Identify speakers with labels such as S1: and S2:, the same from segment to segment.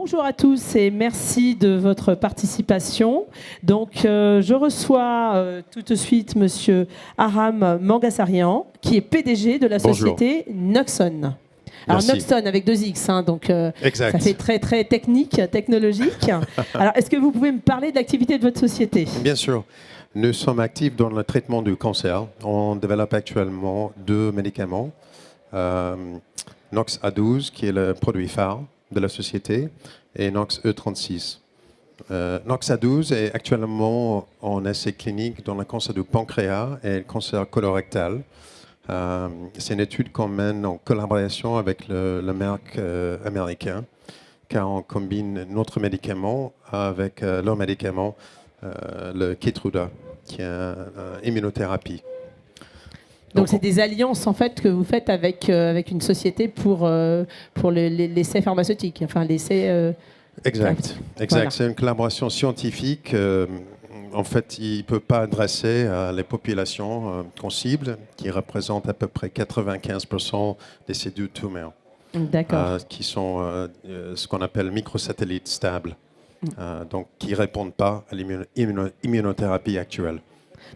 S1: Bonjour à tous et merci de votre participation. Donc, je reçois tout de suite Monsieur Aram Mangasarian, qui est PDG de la société Noxon. Alors
S2: Merci.
S1: Noxon avec 2 X, hein, donc ça fait très très technique, technologique. Alors, est-ce que vous pouvez me parler de l'activité de votre société?
S2: Bien sûr. Nous sommes actifs dans le traitement du cancer. On développe actuellement 2 médicaments. Nox A12, qui est le produit phare de la société, et Nox E36. Nox A12 est actuellement en essai clinique dans le cancer du pancréas et le cancer colorectal. C'est une étude qu'on mène en collaboration avec le Merck américain, car on combine notre médicament avec leur médicament, le Keytruda, qui est une immunothérapie.
S1: Donc c'est des alliances en fait que vous faites avec une société pour l'essai pharmaceutique, enfin l'essai.
S2: Exact. Voilà. C'est une collaboration scientifique. En fait, il ne peut pas adresser les populations qu'on cible, qui représentent à peu près 95% des cellules tumeurs.
S1: D'accord.
S2: Qui sont ce qu'on appelle microsatellites stables, donc qui ne répondent pas à l'immunothérapie actuelle.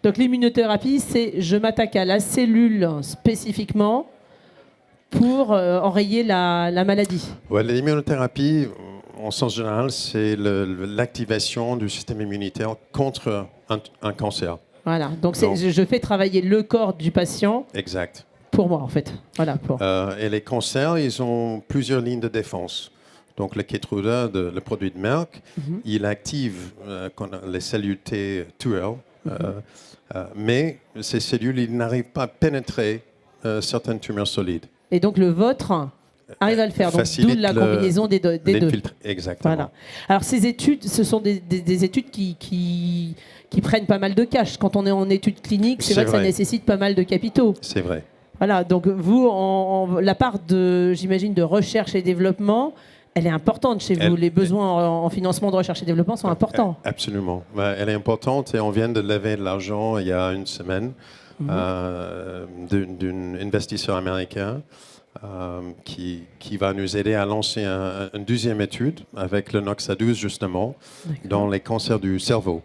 S1: Donc l'immunothérapie, c'est je m'attaque à la cellule spécifiquement pour enrayer la maladie.
S2: Ouais, l'immunothérapie, en sens général, c'est l'activation du système immunitaire contre un cancer.
S1: Voilà, donc je fais travailler le corps du patient.
S2: Exact.
S1: Pour moi, en fait. Voilà,
S2: et les cancers, ils ont plusieurs lignes de défense. Donc le Keytruda, le produit de Merck, il active les cellules T tueurs. Mais ces cellules, ils n'arrivent pas à pénétrer certaines tumeurs solides.
S1: Et donc le vôtre arrive à le faire, donc d'où la combinaison des deux.
S2: Filtres. Exactement.
S1: Voilà. Alors ces études, ce sont des études qui prennent pas mal de cash. Quand on est en études cliniques, c'est vrai que ça nécessite pas mal de capitaux.
S2: C'est vrai.
S1: Voilà, donc vous, la part j'imagine, de recherche et développement, elle est importante chez vous. Les besoins en financement de recherche et développement sont importants.
S2: Absolument. Elle est importante et on vient de lever de l'argent il y a une semaine d'un investisseur américain qui va nous aider à lancer une deuxième étude avec le Nox A12 justement dans les cancers du cerveau.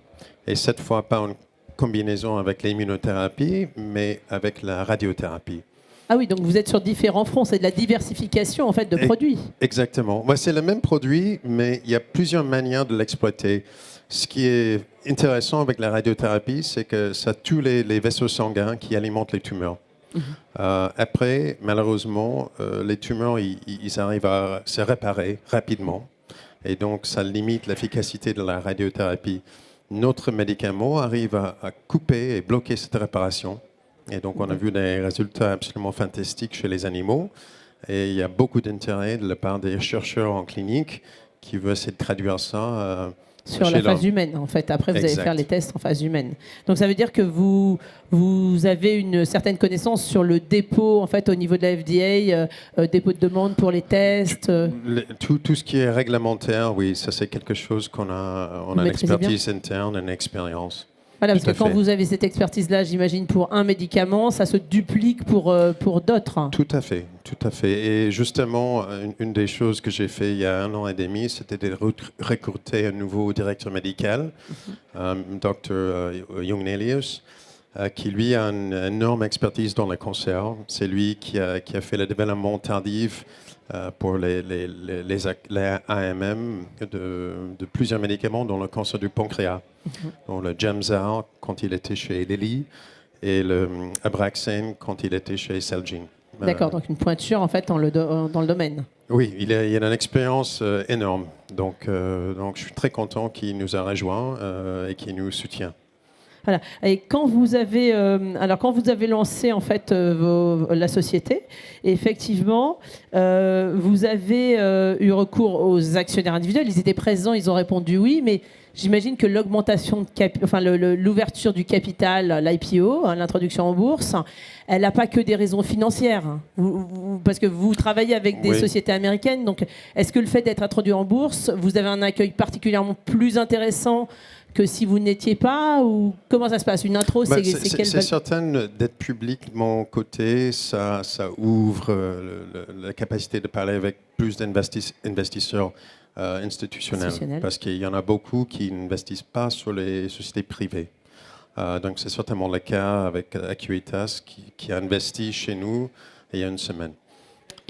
S2: Et cette fois, pas une combinaison avec l'immunothérapie, mais avec la radiothérapie.
S1: Ah oui, donc vous êtes sur différents fronts, c'est de la diversification en fait de produits.
S2: Exactement. Ouais, c'est le même produit, mais il y a plusieurs manières de l'exploiter. Ce qui est intéressant avec la radiothérapie, c'est que ça tue les vaisseaux sanguins qui alimentent les tumeurs. Après, malheureusement, les tumeurs, ils arrivent à se réparer rapidement. Et donc, ça limite l'efficacité de la radiothérapie. Notre médicament arrive à couper et bloquer cette réparation. Et donc, on a vu des résultats absolument fantastiques chez les animaux. Et il y a beaucoup d'intérêt de la part des chercheurs en clinique qui veulent essayer de traduire ça
S1: sur la phase humaine, en fait. Après, vous allez faire les tests en phase humaine. Donc, ça veut dire que vous avez une certaine connaissance sur le dépôt, en fait, au niveau de la FDA, dépôt de demande pour les tests.
S2: Tout ce qui est réglementaire, oui, ça c'est quelque chose qu'on a une expertise interne, une expérience.
S1: Voilà, parce que quand vous avez cette expertise-là, j'imagine, pour un médicament, ça se duplique pour d'autres.
S2: Tout à fait, tout à fait. Et justement, une des choses que j'ai fait il y a 1 an et demi, c'était de recruter un nouveau directeur médical, Dr. Jungnelius, qui lui a une énorme expertise dans le cancer. C'est lui qui a fait le développement tardif pour les AMM de plusieurs médicaments dans le cancer du pancréas. Donc le Gemzar quand il était chez Lilly et le Abraxane quand il était chez Celgene.
S1: D'accord, donc une pointure en fait dans le domaine.
S2: Oui, il a une expérience énorme. Donc je suis très content qu'il nous a rejoints et qu'il nous soutient.
S1: Voilà. Et quand vous avez lancé en fait la société, effectivement, vous avez eu recours aux actionnaires individuels. Ils étaient présents, ils ont répondu oui, mais j'imagine que l'augmentation de l'ouverture du capital, l'IPO, l'introduction en bourse, elle n'a pas que des raisons financières. Parce que vous travaillez avec des sociétés américaines, donc est-ce que le fait d'être introduit en bourse, vous avez un accueil particulièrement plus intéressant que si vous n'étiez pas, ou comment ça se passe? Une intro,
S2: Ben,
S1: c'est quelle
S2: c'est certain d'être public de mon côté, ça ouvre la capacité de parler avec plus d'investisseurs institutionnels.
S1: Institutionnels.
S2: Parce qu'il y en a beaucoup qui n'investissent pas sur les sociétés privées. Donc c'est certainement le cas avec Acuitas qui a investi chez nous il y a une semaine.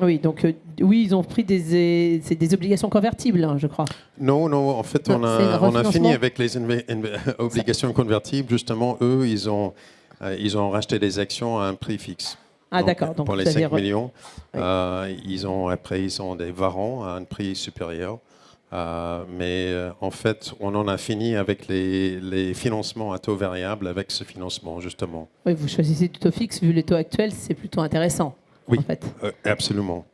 S1: Oui, donc oui, ils ont pris c'est des obligations convertibles, hein, je crois.
S2: Non, en fait,
S1: Non, c'est le
S2: on a
S1: refinancement.
S2: fini avec les obligations convertibles. Justement, eux, ils ont racheté des actions à un prix fixe.
S1: Ah, d'accord. Donc
S2: pour les
S1: vous avez
S2: 5 millions,
S1: Oui.
S2: ils ont des varants à un prix supérieur. Mais en fait, on en a fini avec les financements à taux variable avec ce financement, justement.
S1: Oui, vous choisissez du taux fixe, vu les taux actuels, c'est plutôt intéressant.
S2: Oui,
S1: En fait.
S2: absolument.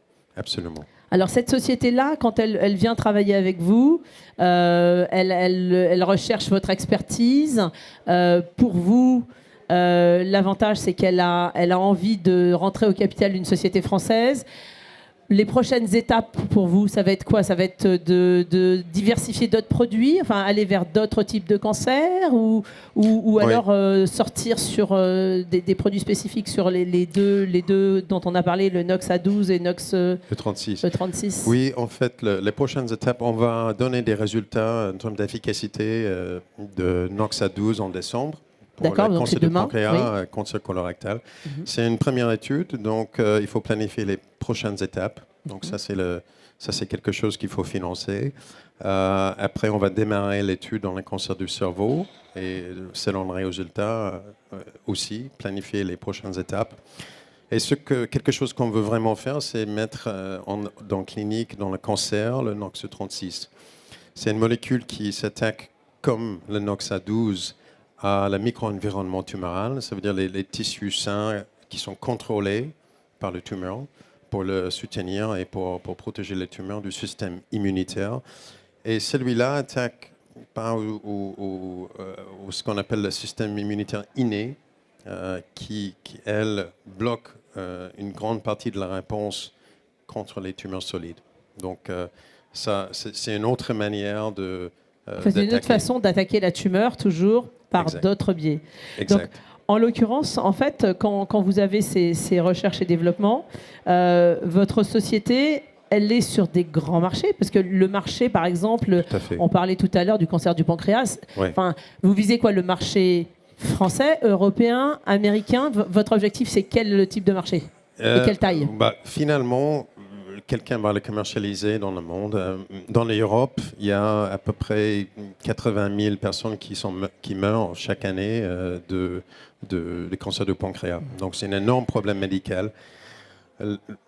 S1: Alors cette société-là, quand elle vient travailler avec vous, elle recherche votre expertise. Pour vous, l'avantage, c'est qu'elle a envie de rentrer au capital d'une société française. Les prochaines étapes pour vous, ça va être quoi? Ça va être de diversifier d'autres produits, enfin aller vers d'autres types de cancers, ou
S2: Oui.
S1: alors sortir sur des produits spécifiques sur les deux dont on a parlé, le NOx A12 et NOx
S2: Le 36.
S1: 36.
S2: Oui, en fait, les prochaines étapes, on va donner des résultats en termes d'efficacité de NOx A12 en décembre. Pour
S1: D'accord,
S2: le
S1: donc c'est
S2: cancer du
S1: demain,
S2: pancréas,
S1: oui.
S2: cancer colorectal. C'est une première étude, donc il faut planifier les prochaines étapes. Donc ça, c'est quelque chose qu'il faut financer. Après, on va démarrer l'étude dans le cancer du cerveau et selon le résultat aussi, planifier les prochaines étapes. Et quelque chose qu'on veut vraiment faire, c'est mettre dans clinique, dans le cancer, le NOx 36. C'est une molécule qui s'attaque comme le NOx A12 à la micro-environnement tumoral. Ça veut dire les tissus sains qui sont contrôlés par le tumeur pour le soutenir et pour protéger les tumeurs du système immunitaire. Et celui-là attaque pas ce qu'on appelle le système immunitaire inné, qui, elle, bloque une grande partie de la réponse contre les tumeurs solides. Donc, c'est une autre manière de...
S1: C'est une autre façon d'attaquer la tumeur, toujours par
S2: Exact.
S1: d'autres biais.
S2: Exact.
S1: Donc, en l'occurrence, en fait, quand vous avez ces recherches et développements, votre société, elle est sur des grands marchés, parce que le marché, par exemple,
S2: Tout à fait.
S1: on parlait tout à l'heure du cancer du pancréas.
S2: Ouais.
S1: Enfin, vous visez quoi, le marché français, européen, américain? Votre objectif, c'est quel type de marché et quelle taille?
S2: Finalement, quelqu'un va le commercialiser dans le monde. Dans l'Europe, il y a à peu près 80 000 personnes qui meurent chaque année de cancer du pancréas. Donc c'est un énorme problème médical.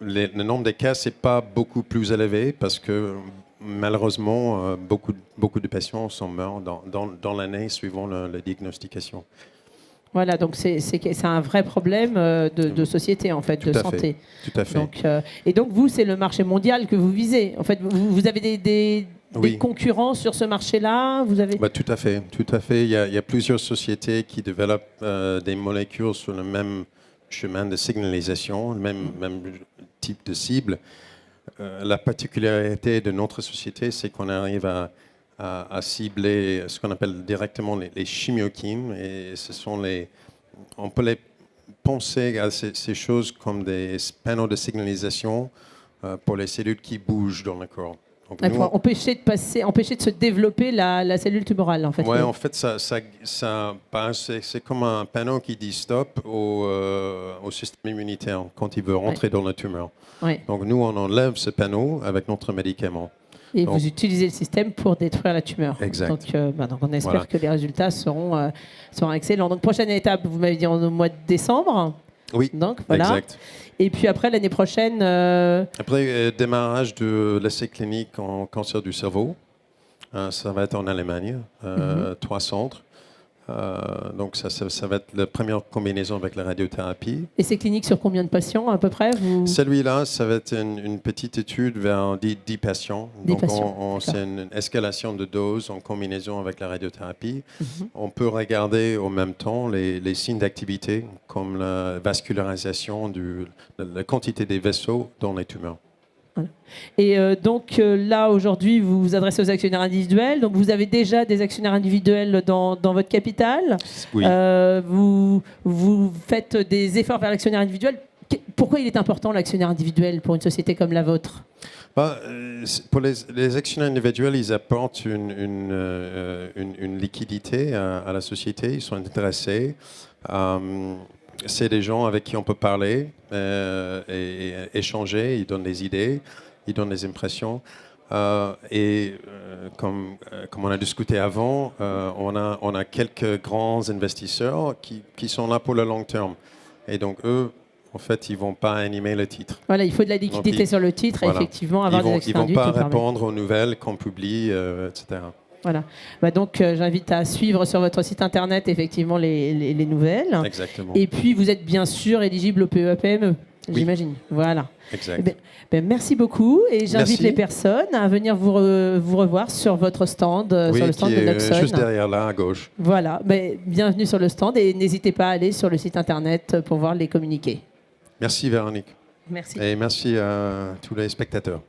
S2: Le nombre de cas, c'est pas beaucoup plus élevé parce que malheureusement, beaucoup de patients sont morts dans l'année suivant la diagnostication.
S1: Voilà, donc c'est un vrai problème de société, en fait,
S2: Tout
S1: de
S2: à
S1: santé.
S2: fait. Tout à fait.
S1: Donc, et donc, vous, c'est le marché mondial que vous visez. En fait, vous avez des
S2: Oui.
S1: concurrents sur ce marché-là? Vous avez...
S2: Tout à fait. Tout à fait. Il y a plusieurs sociétés qui développent des molécules sur le même chemin de signalisation, le même type de cible. La particularité de notre société, c'est qu'on arrive à cibler ce qu'on appelle directement les chimiokines. Et ce sont on peut les penser à ces choses comme des panneaux de signalisation pour les cellules qui bougent dans le corps. Donc,
S1: Pour empêcher de se développer la cellule tumorale, en fait.
S2: ouais, en fait, c'est comme un panneau qui dit stop au système immunitaire quand il veut rentrer dans la tumeur.
S1: Ouais.
S2: Donc nous, on enlève ce panneau avec notre médicament.
S1: Et
S2: Donc,
S1: vous utilisez le système pour détruire la tumeur.
S2: Exact.
S1: Donc on espère
S2: Voilà.
S1: que les résultats seront excellents. Donc prochaine étape, vous m'avez dit au mois de décembre.
S2: Oui,
S1: Donc voilà.
S2: exact.
S1: Et puis après, l'année prochaine...
S2: Après, démarrage de l'essai clinique en cancer du cerveau. Ça va être en Allemagne, 3 centres. Donc ça va être la première combinaison avec la radiothérapie.
S1: Et c'est clinique sur combien de patients à peu près
S2: Celui-là, ça va être une petite étude vers 10 patients.
S1: 10
S2: Donc
S1: patients,
S2: c'est une escalation de dose en combinaison avec la radiothérapie. On peut regarder en même temps les signes d'activité comme la vascularisation, la quantité des vaisseaux dans les tumeurs.
S1: Voilà. Et donc là, aujourd'hui, vous vous adressez aux actionnaires individuels. Donc vous avez déjà des actionnaires individuels dans votre capital.
S2: Oui.
S1: Vous faites des efforts vers l'actionnaire individuel. Pourquoi il est important l'actionnaire individuel pour une société comme la vôtre?
S2: Pour les actionnaires individuels, ils apportent une liquidité à la société. Ils sont intéressés. C'est des gens avec qui on peut parler et échanger. Ils donnent des idées, ils donnent des impressions. Comme on a discuté avant, on a quelques grands investisseurs qui sont là pour le long terme. Et donc, eux, en fait, ils ne vont pas animer le titre.
S1: Voilà, il faut de la liquidité
S2: Donc,
S1: sur le titre
S2: voilà.
S1: et effectivement avoir des actionnaires
S2: Ils ne vont pas
S1: individuels.
S2: répondre aux nouvelles qu'on publie, etc.
S1: Voilà. Donc, j'invite à suivre sur votre site internet effectivement les nouvelles.
S2: Exactement.
S1: Et puis, vous êtes bien sûr éligible au PEA-PME,
S2: Oui.
S1: j'imagine. Voilà.
S2: Exact.
S1: Merci beaucoup et j'invite
S2: Merci.
S1: les personnes à venir vous revoir sur votre stand, sur le stand
S2: qui
S1: de
S2: est
S1: Noxon.
S2: juste derrière là, à gauche.
S1: Voilà. Bienvenue sur le stand et n'hésitez pas à aller sur le site internet pour voir les communiqués.
S2: Merci Véronique.
S1: Merci.
S2: Et merci à tous les spectateurs.